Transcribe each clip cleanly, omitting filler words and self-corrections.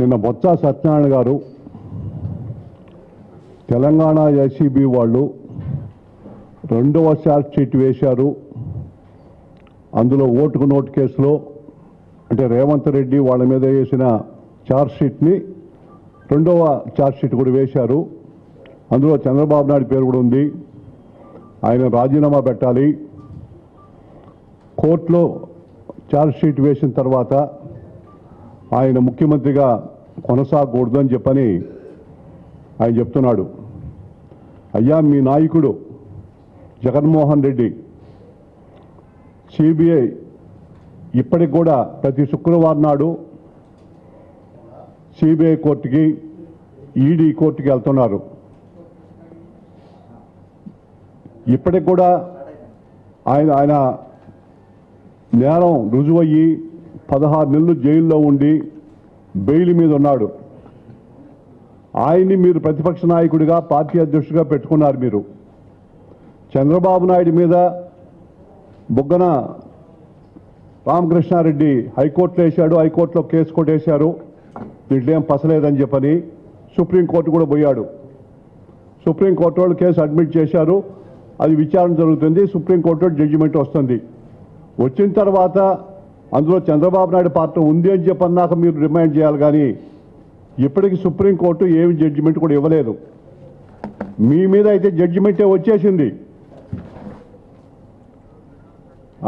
నిన్న బొత్స సత్యనారాయణ గారు తెలంగాణ ఎస్సీబీ వాళ్ళు రెండవ ఛార్జ్ షీట్ వేశారు. అందులో ఓటుకు నోటు కేసులో అంటే రేవంత్ రెడ్డి వాళ్ళ మీద వేసిన ఛార్జ్ షీట్ని రెండవ ఛార్జ్ షీట్ కూడా వేశారు. అందులో చంద్రబాబు నాయుడు పేరు కూడా ఉంది. ఆయన రాజీనామా పెట్టాలి. కోర్టులో ఛార్జ్ షీట్ వేసిన తర్వాత ఆయన ముఖ్యమంత్రిగా కొనసాగకూడదు అని చెప్పని ఆయన చెప్తున్నాడు. అయ్యా, మీ నాయకుడు జగన్మోహన్ రెడ్డి సిబిఐ ఇప్పటికి కూడా ప్రతి శుక్రవారం నాడు సిబిఐ కోర్టుకి ఈడీ కోర్టుకి వెళ్తున్నారు. ఇప్పటికి కూడా ఆయన నేరం రుజువయ్యి 16 నెలలు జైల్లో ఉండి బెయిల్ మీద ఉన్నాడు. ఆయన్ని మీరు ప్రతిపక్ష నాయకుడిగా పార్టీ అధ్యక్షుడిగా పెట్టుకున్నారు. మీరు చంద్రబాబు నాయుడు మీద బుగ్గన రామకృష్ణారెడ్డి హైకోర్టులో వేశాడు. హైకోర్టులో కేసు కొట్టేశారు. దీంట్లో ఏం పసలేదని చెప్పని సుప్రీంకోర్టు కూడా పోయాడు. సుప్రీంకోర్టు వాళ్ళు కేసు అడ్మిట్ చేశారు. అది విచారణ జరుగుతుంది. సుప్రీంకోర్టు జడ్జిమెంట్ వస్తుంది. వచ్చిన తర్వాత అందులో చంద్రబాబు నాయుడు పాత్ర ఉంది అని చెప్పన్నాక మీరు రిమైండ్ చేయాలి. కానీ ఇప్పటికీ సుప్రీంకోర్టు ఏమి జడ్జిమెంట్ కూడా ఇవ్వలేదు. మీ మీద అయితే జడ్జిమెంటే వచ్చేసింది.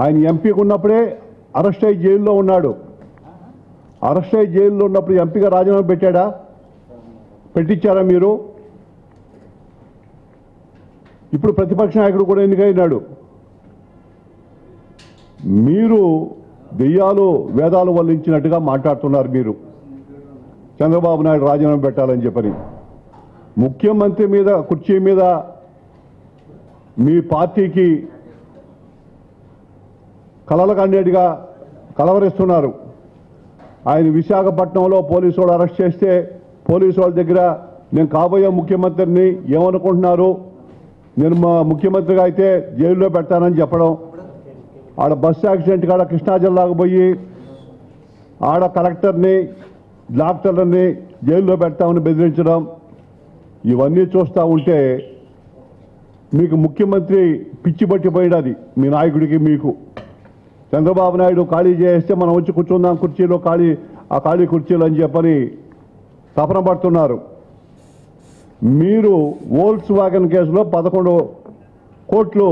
ఆయన ఎంపీగా ఉన్నప్పుడే అరెస్ట్ అయ్యి జైల్లో ఉన్నాడు. అరెస్ట్ అయ్యి జైల్లో ఉన్నప్పుడు ఎంపీగా రాజీనామా పెట్టాడా? పెట్టించారా మీరు? ఇప్పుడు ప్రతిపక్ష నాయకుడు కూడా ఎన్నికైనాడు. మీరు దెయ్యాలు వేదాలు వల్లించినట్టుగా మాట్లాడుతున్నారు. మీరు చంద్రబాబు నాయుడు రాజీనామా పెట్టాలని చెప్పని ముఖ్యమంత్రి మీద కుర్చీ మీద మీ పార్టీకి కలల కండేటిగా కలవరిస్తున్నారు. ఆయన విశాఖపట్నంలో పోలీసు వాళ్ళు అరెస్ట్ చేస్తే పోలీసు వాళ్ళ దగ్గర నేను కాబోయే ముఖ్యమంత్రిని ఏమనుకుంటున్నారు, నేను మా ముఖ్యమంత్రిగా అయితే జైల్లో పెడతానని చెప్పడం, ఆడ బస్సు యాక్సిడెంట్ కాడ కృష్ణా జిల్లాకు పోయి ఆడ కలెక్టర్ని డాక్టర్లని జైల్లో పెడతామని బెదిరించడం, ఇవన్నీ చూస్తూ ఉంటే మీకు ముఖ్యమంత్రి పిచ్చి పట్టిపోయినది. మీ నాయకుడికి మీకు చంద్రబాబు నాయుడు ఖాళీ చేస్తే మనం వచ్చి కూర్చుందాం కుర్చీలో ఆ ఖాళీ కుర్చీలు అని చెప్పని తపన పడుతున్నారు. మీరు వోల్క్స్ వ్యాగన్ కేసులో 11 కోట్లు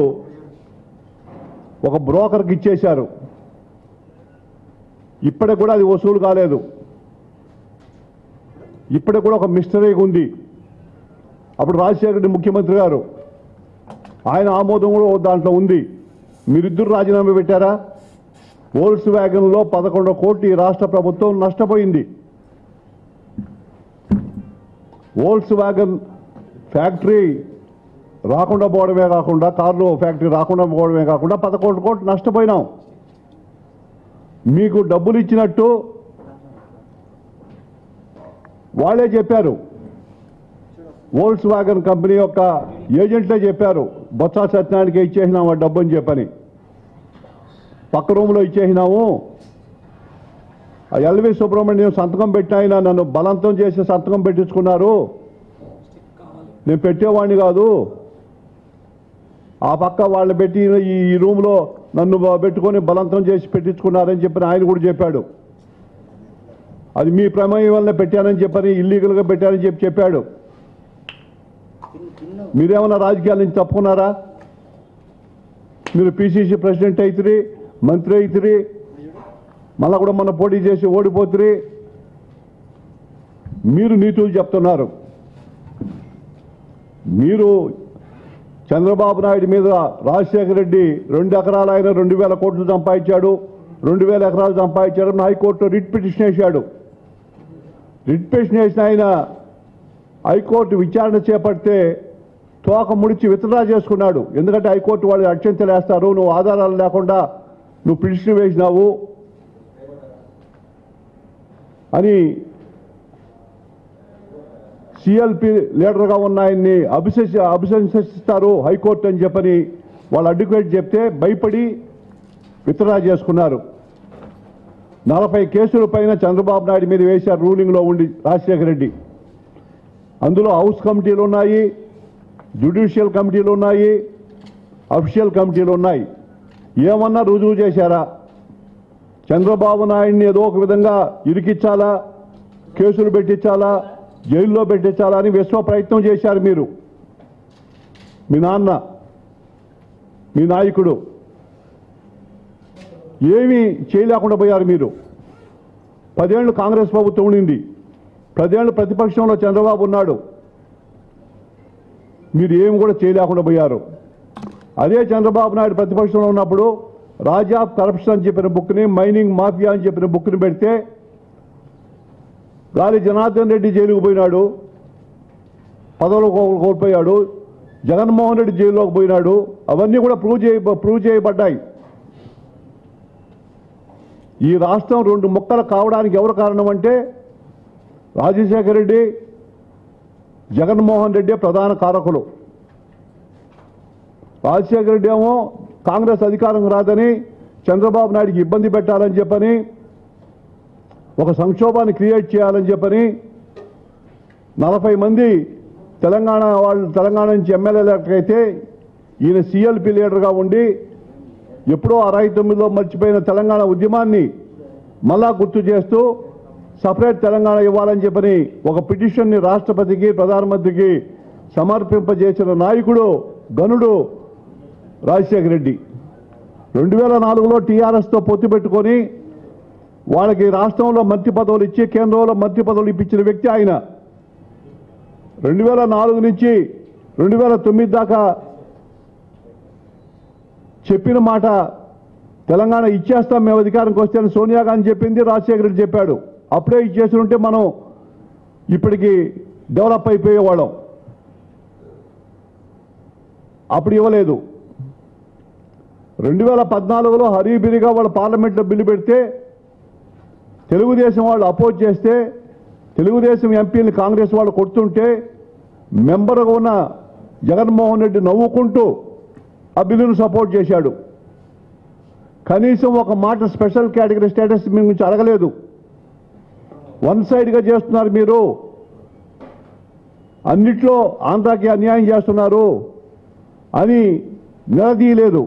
ఒక బ్రోకర్కి ఇచ్చేశారు. ఇప్పటికి కూడా అది వసూలు కాలేదు. ఇప్పటికి కూడా ఒక మిస్టరీగా ఉంది. అప్పుడు రాజశేఖర రెడ్డి ముఖ్యమంత్రి గారు ఆయన ఆమోదం కూడా దాంట్లో ఉంది. మీరిద్దరు రాజీనామా పెట్టారా? వోల్క్స్ వ్యాగన్లో 11 కోట్లు ఈ రాష్ట్ర ప్రభుత్వం నష్టపోయింది. వోల్క్స్ వ్యాగన్ ఫ్యాక్టరీ రాకుండా పోవడమే కాకుండా, కార్లు ఫ్యాక్టరీ రాకుండా పోవడమే కాకుండా 11 కోట్లు నష్టపోయినాం. మీకు డబ్బులు ఇచ్చినట్టు వాళ్ళే చెప్పారు. వోల్క్స్ వ్యాగన్ కంపెనీ యొక్క ఏజెంట్లే చెప్పారు బొత్స సత్యనారాయణకి ఇచ్చేసినాము ఆ డబ్బు అని చెప్పని. పక్క రూమ్లో ఇచ్చేసినాము. ఎల్వి సుబ్రహ్మణ్యం సంతకం పెట్టాయన నన్ను బలవంతం చేసి సంతకం పెట్టించుకున్నారు. నేను పెట్టేవాడిని కాదు. ఆ పక్క వాళ్ళు పెట్టి ఈ రూమ్లో నన్ను పెట్టుకొని బలవంతం చేసి పెట్టించుకున్నారని చెప్పని ఆయన కూడా చెప్పాడు. అది మీ ప్రమేయం వల్ల పెట్టానని చెప్పని, ఇల్లీగల్గా పెట్టారని చెప్పాడు. మీరేమన్నా రాజకీయాల నుంచి తప్పుకున్నారా? మీరు పిసిసి ప్రెసిడెంట్ అవుతుంది, మంత్రి అవుతుంది, మళ్ళా కూడా మన పోటీ చేసి ఓడిపోతుంది. మీరు నీతులు చెప్తున్నారు. మీరు చంద్రబాబు నాయుడు మీద రాజశేఖర రెడ్డి 2 ఎకరాలు ఆయన 2000 కోట్లు సంపాదించాడు, 2000 ఎకరాలు సంపాదించాడు. హైకోర్టులో రిట్ పిటిషన్ వేశాడు. రిట్ పిటిషన్ వేసిన ఆయన హైకోర్టు విచారణ చేపడితే తోక ముడిచి విత్డ్రా చేసుకున్నాడు. ఎందుకంటే హైకోర్టు వాళ్ళు అక్షంతలు వేస్తారు, నువ్వు ఆధారాలు లేకుండా నువ్వు పిటిషన్ వేసినావు అని సిఎల్పి లీడర్గా ఉన్న ఆయన్ని అభిశంసిస్తారు హైకోర్టు అని చెప్పని వాళ్ళ అడ్వకేట్ చెప్తే భయపడి విత్డ్రా చేసుకున్నారు. 40 కేసుల పైన చంద్రబాబు నాయుడు మీద వేశారు రూలింగ్లో ఉండి రాజశేఖర రెడ్డి. అందులో హౌస్ కమిటీలు ఉన్నాయి, జ్యుడిషియల్ కమిటీలు ఉన్నాయి, అఫీషియల్ కమిటీలు ఉన్నాయి. ఏమన్నా రుజువు చేశారా? చంద్రబాబు నాయుడిని ఏదో ఒక విధంగా ఇరికిచ్చాలా, కేసులు పెట్టించాలా, జైల్లో పెట్టించాలా అని విశ్వ ప్రయత్నం చేశారు మీరు. మీ నాన్న, మీ నాయకుడు ఏమీ చేయలేకుండా పోయారు మీరు. 10 ఏళ్ళు కాంగ్రెస్ ప్రభుత్వం ఉండింది, 10 ఏళ్ళు ప్రతిపక్షంలో చంద్రబాబు ఉన్నాడు, మీరు ఏమి కూడా చేయలేకుండా పోయారు. అదే చంద్రబాబు నాయుడు ప్రతిపక్షంలో ఉన్నప్పుడు రాజ్ ఆఫ్ కరప్షన్ అని చెప్పిన బుక్ని, మైనింగ్ మాఫియా అని చెప్పిన బుక్ని పెడితే గాలి జనార్దన్ రెడ్డి జైలుకు పోయినాడు, పదవులు కోల్పోయాడు. జగన్మోహన్ రెడ్డి జైల్లోకి పోయినాడు. అవన్నీ కూడా ప్రూవ్ చేయబడ్డాయి. ఈ రాష్ట్రం 2 ముక్కలు కావడానికి ఎవరు కారణం అంటే రాజశేఖర రెడ్డి, జగన్మోహన్ రెడ్డి ప్రధాన కారకులు. రాజశేఖర రెడ్డి ఏమో కాంగ్రెస్ అధికారం రాదని చంద్రబాబు నాయుడికి ఇబ్బంది పెట్టాలని చెప్పని, ఒక సంక్షోభాన్ని క్రియేట్ చేయాలని చెప్పని 40 మంది తెలంగాణ నుంచి ఎమ్మెల్యేలకైతే ఈయన సిఎల్పి లీడర్గా ఉండి ఎప్పుడో 69లో మర్చిపోయిన తెలంగాణ ఉద్యమాన్ని మళ్ళా గుర్తు చేస్తూ సపరేట్ తెలంగాణ ఇవ్వాలని చెప్పని ఒక పిటిషన్ని రాష్ట్రపతికి, ప్రధానమంత్రికి సమర్పింపజేసిన నాయకుడు, గనుడు రాజశేఖర రెడ్డి. 2004లో టీఆర్ఎస్తో పొత్తు పెట్టుకొని వాళ్ళకి రాష్ట్రంలో మంత్రి పదవులు ఇచ్చి కేంద్రంలో మంత్రి పదవులు ఇప్పించిన వ్యక్తి ఆయన. 2004 నుంచి 2009 దాకా చెప్పిన మాట తెలంగాణ ఇచ్చేస్తాం మేము అధికారంకి వస్తే అని సోనియా గాంధీ చెప్పింది, రాజశేఖర రెడ్డి చెప్పాడు. అప్పుడే ఇచ్చేసి ఉంటే మనం ఇప్పటికి డెవలప్ అయిపోయేవాళ్ళం. అప్పుడు ఇవ్వలేదు. 2014లో హరీబిరిగా వాళ్ళు పార్లమెంట్లో బిల్లు పెడితే తెలుగుదేశం వాళ్ళు అపోజ్ చేస్తే, తెలుగుదేశం ఎంపీని కాంగ్రెస్ వాళ్ళు కొడుతుంటే మెంబర్గా ఉన్న జగన్మోహన్ రెడ్డి నవ్వుకుంటూ ఆ బిల్లును సపోర్ట్ చేశాడు. కనీసం ఒక మాట స్పెషల్ కేటగిరీ స్టేటస్ మీ గురించి అడగలేదు. వన్ సైడ్గా చేస్తున్నారు మీరు, అన్నిట్లో ఆంధ్రాకి అన్యాయం చేస్తున్నారు అని నిలదీయలేదు.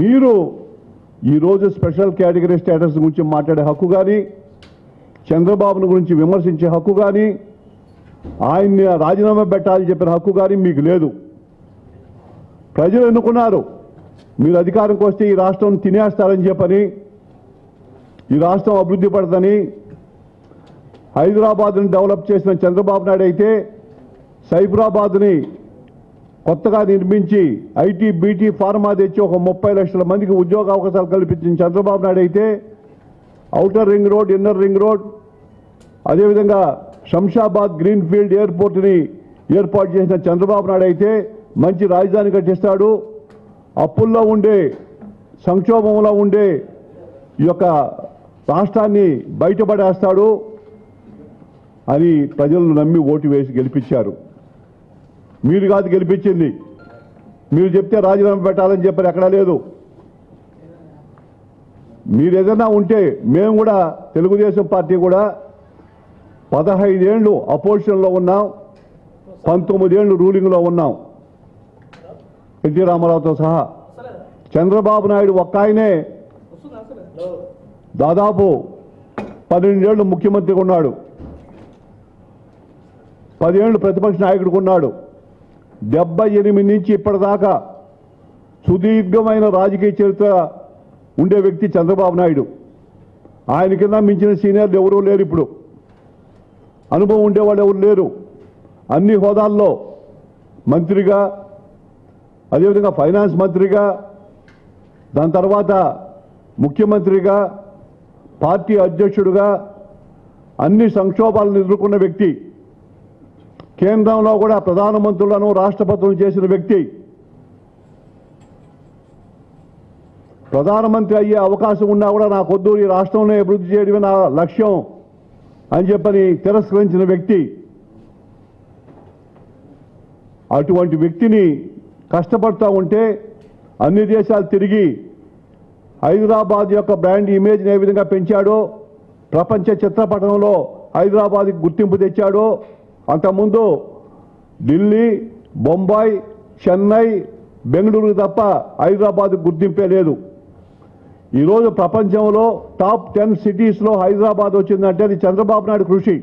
మీరు ఈరోజు స్పెషల్ కేటగిరీ స్టేటస్ గురించి మాట్లాడే హక్కు కానీ, చంద్రబాబును గురించి విమర్శించే హక్కు కానీ, ఆయన్ని రాజీనామా పెట్టాలని చెప్పిన హక్కు కానీ మీకు లేదు. ప్రజలు ఎన్నుకున్నారు. మీరు అధికారంకి వస్తే ఈ రాష్ట్రం తినేస్తారని చెప్పని, ఈ రాష్ట్రం అభివృద్ధి పడదని. హైదరాబాద్ని డెవలప్ చేసిన చంద్రబాబు నాయుడు అయితే సైబరాబాద్ని కొత్తగా నిర్మించి ఐటీ, బీటీ, ఫార్మా తెచ్చి ఒక 30 లక్షల మందికి ఉద్యోగ అవకాశాలు కల్పించిన చంద్రబాబు నాయుడు అయితే outer ring road, inner ring road, అదేవిధంగా శంషాబాద్ గ్రీన్ఫీల్డ్ ఎయిర్పోర్ట్ని ఏర్పాటు చేసిన చంద్రబాబు నాయుడు అయితే మంచి రాజధాని కట్టిస్తాడు, అప్పుల్లో ఉండే, సంక్షోభంలో ఉండే ఈ యొక్క రాష్ట్రాన్ని బయటపడేస్తాడు అని ప్రజలను నమ్మి ఓటు వేసి గెలిపించారు. మీరు కాదు గెలిపించింది. మీరు చెప్తే రాజీనామా పెట్టాలని చెప్పారు, ఎక్కడా లేదు. మీరు ఏదైనా ఉంటే మేము కూడా, తెలుగుదేశం పార్టీ కూడా 15 ఏళ్ళు అపోజిషన్లో ఉన్నాం, 19 ఏళ్ళు రూలింగ్లో ఉన్నాం, ఎన్టీ రామారావుతో సహా. చంద్రబాబు నాయుడు ఒక్క ఆయనే దాదాపు 12 ఏళ్ళు ముఖ్యమంత్రిగా ఉన్నాడు, 10 ఏళ్ళు ప్రతిపక్ష నాయకుడిగా ఉన్నాడు. 78 నుంచి ఇప్పటిదాకా సుదీర్ఘమైన రాజకీయ చరిత్ర ఉండే వ్యక్తి చంద్రబాబు నాయుడు. ఆయన కింద మించిన సీనియర్లు ఎవరూ లేరు. ఇప్పుడు అనుభవం ఉండేవాళ్ళు ఎవరు లేరు. అన్ని హోదాల్లో మంత్రిగా, అదేవిధంగా ఫైనాన్స్ మంత్రిగా, దాని తర్వాత ముఖ్యమంత్రిగా, పార్టీ అధ్యక్షుడిగా అన్ని సంక్షోభాలను ఎదుర్కొన్న వ్యక్తి. కేంద్రంలో కూడా ప్రధానమంత్రులను, రాష్ట్రపతులను చేసిన వ్యక్తి. ప్రధానమంత్రి అయ్యే అవకాశం ఉన్నా కూడా నాకొద్దు, ఈ రాష్ట్రంలో అభివృద్ధి చేయడమే నా లక్ష్యం అని చెప్పని తిరస్కరించిన వ్యక్తి. అటువంటి వ్యక్తిని కష్టపడతా ఉంటే అన్ని దేశాలు తిరిగి హైదరాబాద్ యొక్క బ్రాండ్ ఇమేజ్ని ఏ విధంగా పెంచాడో, ప్రపంచ చిత్రపటంలో హైదరాబాద్కి గుర్తింపు తెచ్చాడో, అంతకుముందు ఢిల్లీ, బొంబాయి, చెన్నై, బెంగళూరు తప్ప హైదరాబాద్కు గుర్తింపే లేదు. ఈరోజు ప్రపంచంలో టాప్ 10 సిటీస్లో హైదరాబాద్ వచ్చిందంటే అది చంద్రబాబు నాయుడు కృషి.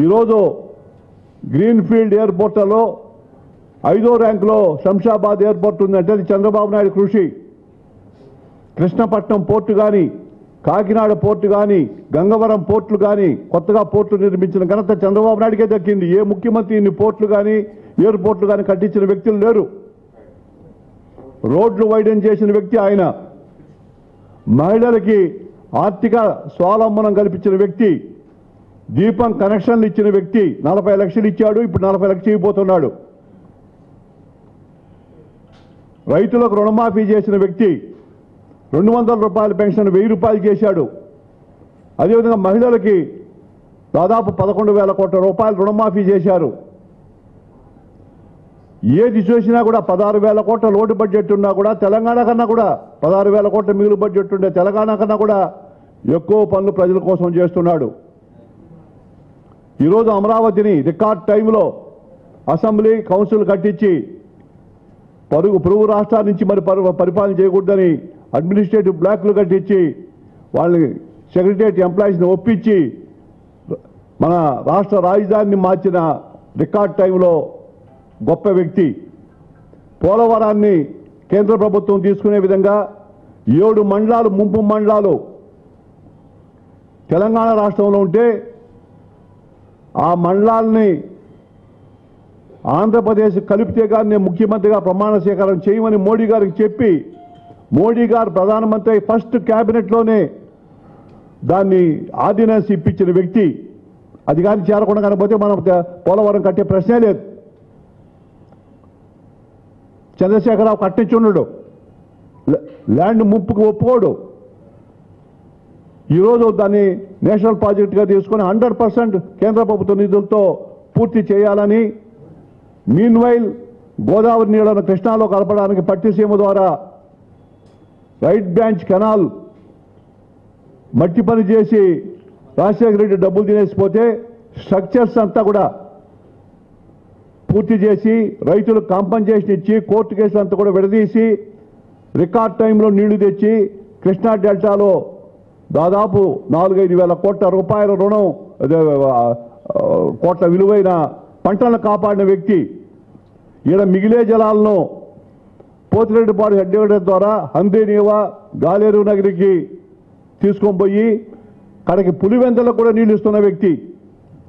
ఈరోజు గ్రీన్ఫీల్డ్ ఎయిర్పోర్ట్లో 5వ ర్యాంకులో శంషాబాద్ ఎయిర్పోర్ట్ ఉందంటే అది చంద్రబాబు నాయుడు కృషి. కృష్ణపట్నం పోర్టు కానీ, కాకినాడ పోర్టు కానీ, గంగవరం పోర్టులు కానీ, కొత్తగా పోర్టులు నిర్మించిన ఘనత చంద్రబాబు నాయుడికే దక్కింది. ఏ ముఖ్యమంత్రి ఇన్ని పోర్టులు కానీ ఎయిర్పోర్టులు కానీ కట్టించిన వ్యక్తులు లేరు. రోడ్లు వైడెన్ చేసిన వ్యక్తి ఆయన. మహిళలకి ఆర్థిక స్వావలంబనం కల్పించిన వ్యక్తి. దీపం కనెక్షన్లు ఇచ్చిన వ్యక్తి. 40 లక్షలు ఇచ్చాడు, ఇప్పుడు 40 లక్షలు ఇవ్వబోతున్నాడు. రైతులకు రుణమాఫీ చేసిన వ్యక్తి. 200 రూపాయల పెన్షన్ 1000 రూపాయలు చేశాడు. అదేవిధంగా మహిళలకి దాదాపు 11,000 కోట్ల రూపాయలు రుణమాఫీ చేశారు. ఏది చూసినా కూడా 16,000 కోట్ల లోటు బడ్జెట్ ఉన్నా కూడా తెలంగాణ కన్నా కూడా 16,000 కోట్ల మిగులు బడ్జెట్ ఉండే తెలంగాణ కన్నా కూడా ఎక్కువ పనులు ప్రజల కోసం చేస్తున్నాడు. ఈరోజు అమరావతిని రికార్డ్ టైంలో అసెంబ్లీ కౌన్సిల్ కట్టించి పొరుగు రాష్ట్రాల నుంచి మరి పరిపాలన చేయకూడదని అడ్మినిస్ట్రేటివ్ బ్లాక్లు కట్టించి వాళ్ళని సెక్రటరియట్ ఎంప్లాయీస్ని ఒప్పించి మన రాష్ట్ర రాజధానిని మార్చిన రికార్డ్ టైంలో గొప్ప వ్యక్తి. పోలవరాన్ని కేంద్ర ప్రభుత్వం తీసుకునే విధంగా 7 మండలాలు, ముంపు మండలాలు తెలంగాణ రాష్ట్రంలో ఉంటే ఆ మండలాల్ని ఆంధ్రప్రదేశ్ కలిపితే కానీ నేను ముఖ్యమంత్రిగా ప్రమాణ స్వీకారం చేయమని మోడీ గారికి చెప్పి, మోడీ గారు ప్రధానమంత్రి ఫస్ట్ క్యాబినెట్లోనే దాన్ని ఆర్డినెన్స్ ఇప్పించిన వ్యక్తి. అది కానీ చేరకుండా కనకపోతే మనం పోలవరం కట్టే ప్రశ్నే లేదు. చంద్రశేఖరరావు కట్టించున్నాడు, ల్యాండ్ ముంపుకు ఒప్పుకోడు. ఈరోజు దాన్ని నేషనల్ ప్రాజెక్టుగా తీసుకుని 100% కేంద్ర ప్రభుత్వ నిధులతో పూర్తి చేయాలని, మీన్వైల్ గోదావరి నీళ్లను కృష్ణాలో కలపడానికి పట్టిసీమ ద్వారా రైట్ బ్రాంచ్ కెనాల్ మట్టి పని చేసి రాజశేఖర రెడ్డి డబ్బులు తినేసిపోతే స్ట్రక్చర్స్ అంతా కూడా పూర్తి చేసి రైతులకు కాంపన్సేషన్ ఇచ్చి కోర్టు కేసులు అంతా కూడా విడదీసి రికార్డ్ టైంలో నీళ్లు తెచ్చి కృష్ణా డెల్టాలో దాదాపు 4-5 వేల కోట్ల రూపాయల రుణం, కోట్ల విలువైన పంటలను కాపాడిన వ్యక్తి. ఈడ మిగిలే జలాలను పోతిరెడ్డిపాడు హెడ్ ద్వారా హందీనీవా, గాలేరు నగరికి తీసుకొని పోయి కడకి పులివెందులకు కూడా నీళ్లు ఇస్తున్న వ్యక్తి.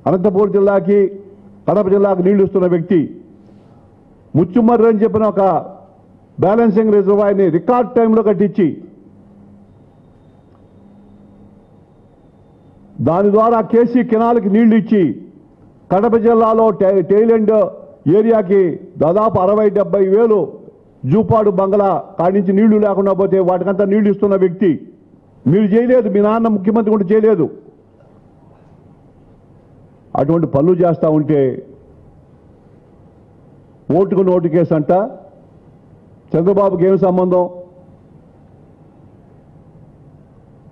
అనంతపురం జిల్లాకి, కడప జిల్లాకు నీళ్లు ఇస్తున్న వ్యక్తి. ముచ్చుమర్రి అని చెప్పిన ఒక బ్యాలెన్సింగ్ రిజర్వాయర్ని రికార్డ్ టైంలో కట్టించి దాని ద్వారా కేసీ కెనాల్కి నీళ్లు ఇచ్చి కడప జిల్లాలో టైలెండ్ ఏరియాకి దాదాపు 60-70 వేలు జూపాడు బంగ్లా కాడి నుంచి నీళ్లు లేకుండా పోతే వాటికంతా నీళ్లు ఇస్తున్న వ్యక్తి. మీరు చేయలేదు, మీ నాన్న ముఖ్యమంత్రి కూడా చేయలేదు. అటువంటి పనులు చేస్తూ ఉంటే ఓటుకు నోటు కేసు అంట. చంద్రబాబుకి ఏమి సంబంధం?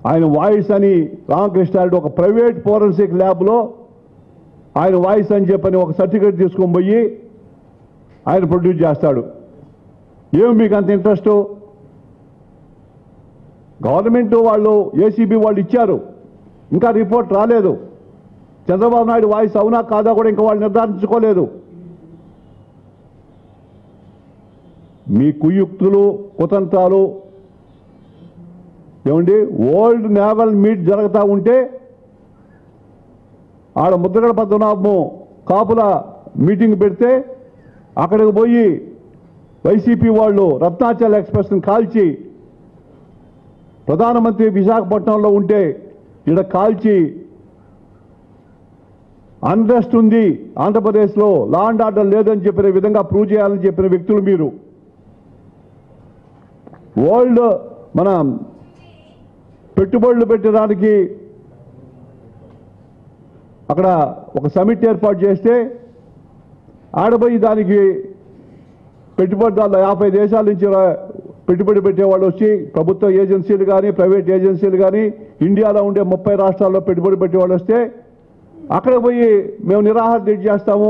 ఆయన వాయిస్ అని రామకృష్ణారెడ్డి ఒక ప్రైవేట్ ఫోరెన్సిక్ ల్యాబ్లో ఆయన వాయిస్ అని చెప్పని ఒక సర్టిఫికేట్ తీసుకొని పోయి ఆయన ప్రొడ్యూస్ చేస్తాడు. ఏమి మీకు అంత ఇంట్రెస్ట్? గవర్నమెంట్ వాళ్ళు, ఏసీబీ వాళ్ళు ఇచ్చారు, ఇంకా రిపోర్ట్ రాలేదు. చంద్రబాబు నాయుడు వాయిస్ అవునా కాదా కూడా ఇంకా వాళ్ళు నిర్ధారించుకోలేదు. మీ కుయుక్తులు, కుతంత్రాలు ఏమండి? వరల్డ్ నేవల్ మీట్ జరుగుతూ ఉంటే ఆడ ముద్రగడ పద్మనాభం కాపుల మీటింగ్ పెడితే అక్కడికి పోయి వైసీపీ వాళ్ళు రత్నాచల్ ఎక్స్ప్రెస్ని కాల్చి, ప్రధానమంత్రి విశాఖపట్నంలో ఉంటే ఇక్కడ కాల్చి అన్రెస్ట్ ఉంది ఆంధ్రప్రదేశ్లో, లా అండ్ ఆర్డర్ లేదని చెప్పిన విధంగా ప్రూవ్ చేయాలని చెప్పిన వ్యక్తులు మీరు. వరల్డ్ మన పెట్టుబడులు పెట్టడానికి అక్కడ ఒక సమిట్ ఏర్పాటు చేస్తే ఆడపోయి దానికి పెట్టుబడిదారులు 50 దేశాల నుంచి పెట్టుబడి పెట్టేవాళ్ళు వచ్చి ప్రభుత్వ ఏజెన్సీలు కానీ ప్రైవేట్ ఏజెన్సీలు కానీ ఇండియాలో ఉండే 30 రాష్ట్రాల్లో పెట్టుబడి పెట్టేవాళ్ళు వస్తే అక్కడ పోయి మేము నిరాహార దీక్ష చేస్తాము,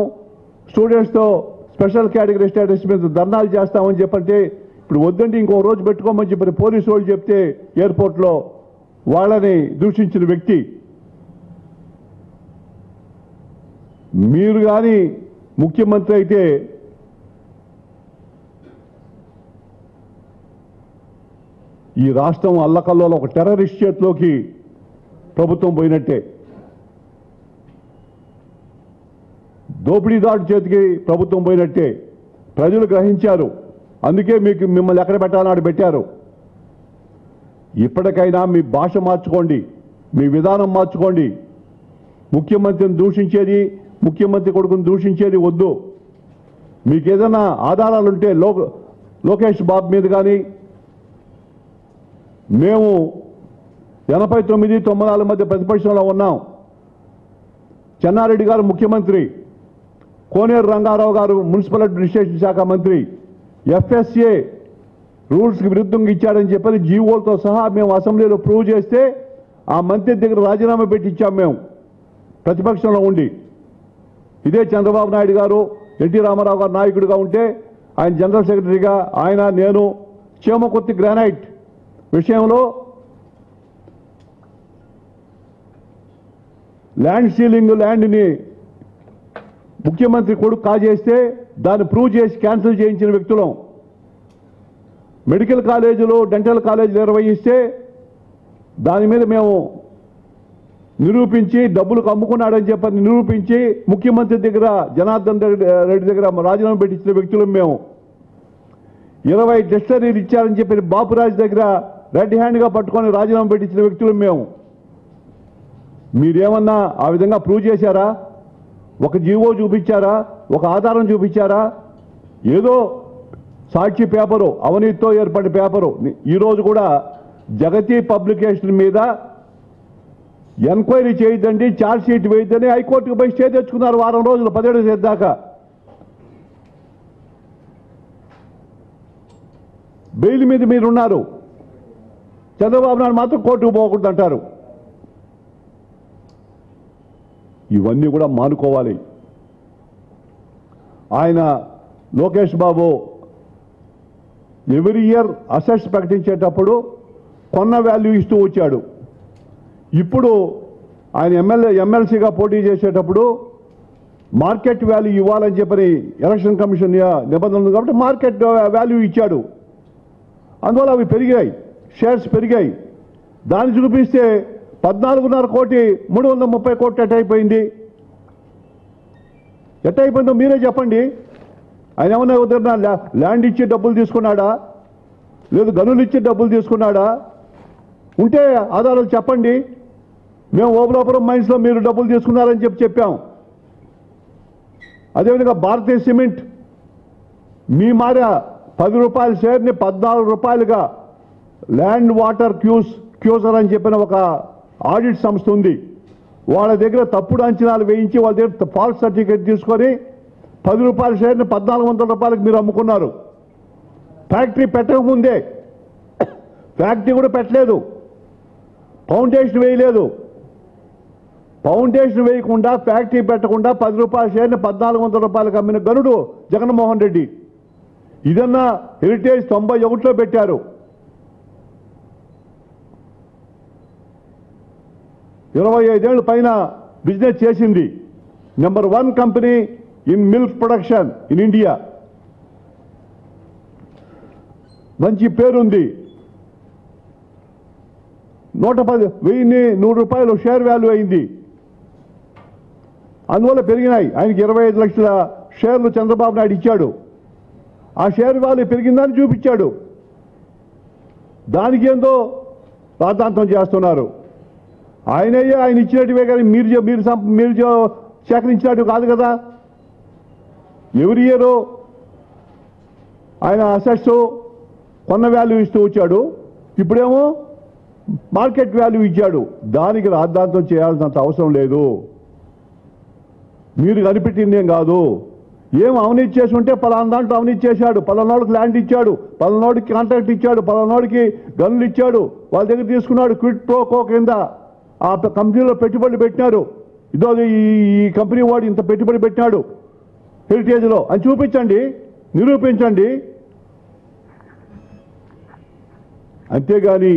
స్టూడెంట్స్తో స్పెషల్ కేటగిరీ స్టేటస్ మీద ధర్నాలు చేస్తామని చెప్పంటే ఇప్పుడు వద్దంటే ఇంకో రోజు పెట్టుకోమని చెప్పి పోలీసు వాళ్ళు చెప్తే ఎయిర్పోర్ట్లో వాళ్ళని దూషించిన వ్యక్తి. మీరు కానీ ముఖ్యమంత్రి అయితే ఈ రాష్ట్రం అల్లకల్లోలో ఒక టెర్రరిస్ట్ చేతిలోకి ప్రభుత్వం పోయినట్టే, దోపిడీదారు చేతికి ప్రభుత్వం పోయినట్టే ప్రజలు గ్రహించారు. అందుకే మిమ్మల్ని ఎక్కడ పెట్టాలని పెట్టారు. ఇప్పటికైనా మీ భాష మార్చుకోండి, మీ విధానం మార్చుకోండి. ముఖ్యమంత్రిని దూషించేది, ముఖ్యమంత్రి కొడుకుని దూషించేది వద్దు. మీకు ఏదైనా ఆధారాలుంటే లోకేష్ బాబు మీద కానీ మేము 89-94 మధ్య ప్రతిపక్షంలో ఉన్నాం. చెన్నారెడ్డి గారు ముఖ్యమంత్రి, కోనేరు రంగారావు గారు మున్సిపల్ అడ్మినిస్ట్రేషన్ శాఖ మంత్రి, ఎఫ్ఎస్ఏ రూల్స్కి విరుద్ధంగా ఇచ్చాడని చెప్పని జీవోలతో సహా మేము అసెంబ్లీలో ప్రూవ్ చేస్తే ఆ మంత్రి దగ్గర రాజీనామా పెట్టి ఇచ్చాం మేము ప్రతిపక్షంలో ఉండి. ఇదే చంద్రబాబు నాయుడు గారు ఎన్టీ రామారావు గారు నాయకుడిగా ఉంటే ఆయన జనరల్ సెక్రటరీగా ఆయన నేను చేమకుర్తి గ్రానైట్ విషయంలో ల్యాండ్ సీలింగ్ ల్యాండ్ని ముఖ్యమంత్రి కొడుకు కాజేస్తే దాన్ని ప్రూవ్ చేసి క్యాన్సిల్ చేయించిన వ్యక్తులం. మెడికల్ కాలేజీలు డెంటల్ కాలేజీలు నిర్వహిస్తే దాని మీద మేము నిరూపించి డబ్బులకు అమ్ముకున్నాడని చెప్పని నిరూపించి ముఖ్యమంత్రి దగ్గర జనార్దన్ రెడ్డి దగ్గర రాజీనామా పెట్టించిన వ్యక్తులం మేము. 20 డిస్టరీలు ఇచ్చారని చెప్పి బాపురాజ్ దగ్గర రెడ్ హ్యాండ్గా పట్టుకొని రాజీనామా పెట్టించిన వ్యక్తులం మేము. మీరేమన్నా ఆ విధంగా ప్రూవ్ చేశారా? ఒక జీవో చూపించారా? ఒక ఆధారం చూపించారా? ఏదో సాక్షి పేపరు, అవినీతితో ఏర్పడిన పేపరు. ఈరోజు కూడా జగతి పబ్లికేషన్ మీద ఎంక్వైరీ చేయొద్దండి, ఛార్జ్ షీట్ వేయద్దని హైకోర్టుకు పోయి స్టే తెచ్చుకున్నారు. వారం రోజులు 17 తేదీ దాకా బెయిల్ మీద మీరున్నారు. చంద్రబాబు నాయుడు మాత్రం కోర్టుకు పోకూడదు అంటారు. ఇవన్నీ కూడా మానుకోవాలి. ఆయన Lokesh Babu every year assets ప్రకటించేటప్పుడు కొన్న వాల్యూ ఇస్తూ వచ్చాడు. ఇప్పుడు ఆయన ఎమ్మెల్సీగా పోటీ చేసేటప్పుడు మార్కెట్ వాల్యూ ఇవ్వాలని చెప్పని ఎలక్షన్ కమిషన్ నిబంధనలు ఉంది కాబట్టి మార్కెట్ వాల్యూ ఇచ్చాడు. అందువల్ల అవి పెరిగాయి, షేర్స్ పెరిగాయి. దాన్ని చూపిస్తే 14.5 కోటి 330 కోట్లు ఎట్టయిపోయింది. ఎట్టయిపోయిందో మీరే చెప్పండి. ఆయన ఏమన్నా ఉదాహరణ ల్యాండ్ ఇచ్చి డబ్బులు తీసుకున్నాడా, లేదు గనులు ఇచ్చి డబ్బులు తీసుకున్నాడా? ఉంటే ఆధారాలు చెప్పండి. మేము ఓబులాపురం మైన్స్లో మీరు డబ్బులు తీసుకున్నారని చెప్పాం. అదేవిధంగా భారతీయ సిమెంట్ మీ మార 10 రూపాయల షేర్ని 14 రూపాయలుగా ల్యాండ్ వాటర్ క్యూజర్ అని చెప్పిన ఒక ఆడిట్ సంస్థ ఉంది. వాళ్ళ దగ్గర తప్పుడు అంచనాలు వేయించి వాళ్ళ దగ్గర ఫాల్స్ సర్టిఫికేట్ తీసుకొని 10 రూపాయల షేర్ని 1400 రూపాయలకు మీరు అమ్ముకున్నారు. ఫ్యాక్టరీ పెట్టకముందే, ఫ్యాక్టరీ కూడా పెట్టలేదు, ఫౌండేషన్ వేయలేదు. ఫౌండేషన్ వేయకుండా ఫ్యాక్టరీ పెట్టకుండా 10 రూపాయల షేర్ని 1400 రూపాయలకు అమ్మిన గనుడు జగన్మోహన్ రెడ్డి. ఇదన్నా హెరిటేజ్ 91లో పెట్టారు. 25 ఏళ్ళ పైన బిజినెస్ చేసింది. Number 1 company in milk production in India. మంచి పేరుంది. 100 రూపాయలు షేర్ వాల్యూ అయింది. అందువల్ల పెరిగినాయి. ఆయనకి 25 లక్షల షేర్లు చంద్రబాబు నాయుడు ఇచ్చాడు. ఆ షేర్ వాల్యూ పెరిగిందని చూపించాడు. దానికి ఏందో రాద్ధాంతం చేస్తున్నారు. ఆయన ఇచ్చినట్టువే కానీ మీరు సేకరించినట్టు కాదు కదా. ఎవ్రీ ఇయర్ ఆయన అసెట్స్ కొన్న వాల్యూ ఇస్తూ వచ్చాడు. ఇప్పుడేమో మార్కెట్ వాల్యూ ఇచ్చాడు. దానికి రాద్ధాంతం చేయాల్సినంత అవసరం లేదు. మీరు కనిపెట్టిందేం కాదు. ఏం అవినీతి చేసి ఉంటే పలానా దాంట్లో అవినీతి చేశాడు, పలానాడికి ల్యాండ్ ఇచ్చాడు, పలానాడికి కాంట్రాక్ట్ ఇచ్చాడు, పలానాడికి గన్నులు ఇచ్చాడు, వాళ్ళ దగ్గర తీసుకున్నాడు, క్విట్ ప్రోకో కింద ఆ కంపెనీలో పెట్టుబడి పెట్టినారు, ఇదో ఈ కంపెనీ వాడు ఇంత పెట్టుబడి పెట్టినాడు హెరిటేజ్లో అని చూపించండి, నిరూపించండి. అంతేగాని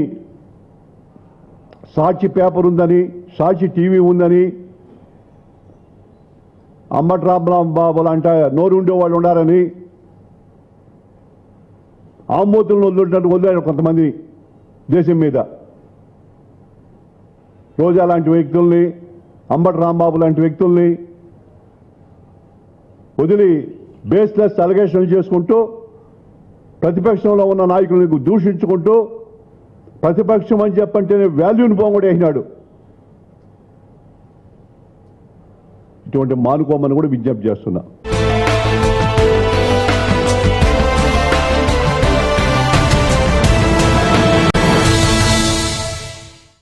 సాక్షి పేపర్ ఉందని, సాక్షి టీవీ ఉందని, అంబటి రాంబాబు లాంటి నోరు ఉండేవాళ్ళు ఉండాలని ఆమోతులను వదిలేరు కొంతమంది దేశం మీద. రోజా లాంటి వ్యక్తుల్ని, అంబటి రాంబాబు లాంటి వ్యక్తుల్ని వదిలి బేస్లెస్ అలిగేషన్లు చేసుకుంటూ ప్రతిపక్షంలో ఉన్న నాయకులను దూషించుకుంటూ ప్రతిపక్షం అని చెప్పంటేనే వాల్యూని పోగొట్టేసినాడు. ఇటువంటి మానుకోమని కూడా విజ్ఞప్తి చేస్తున్నా.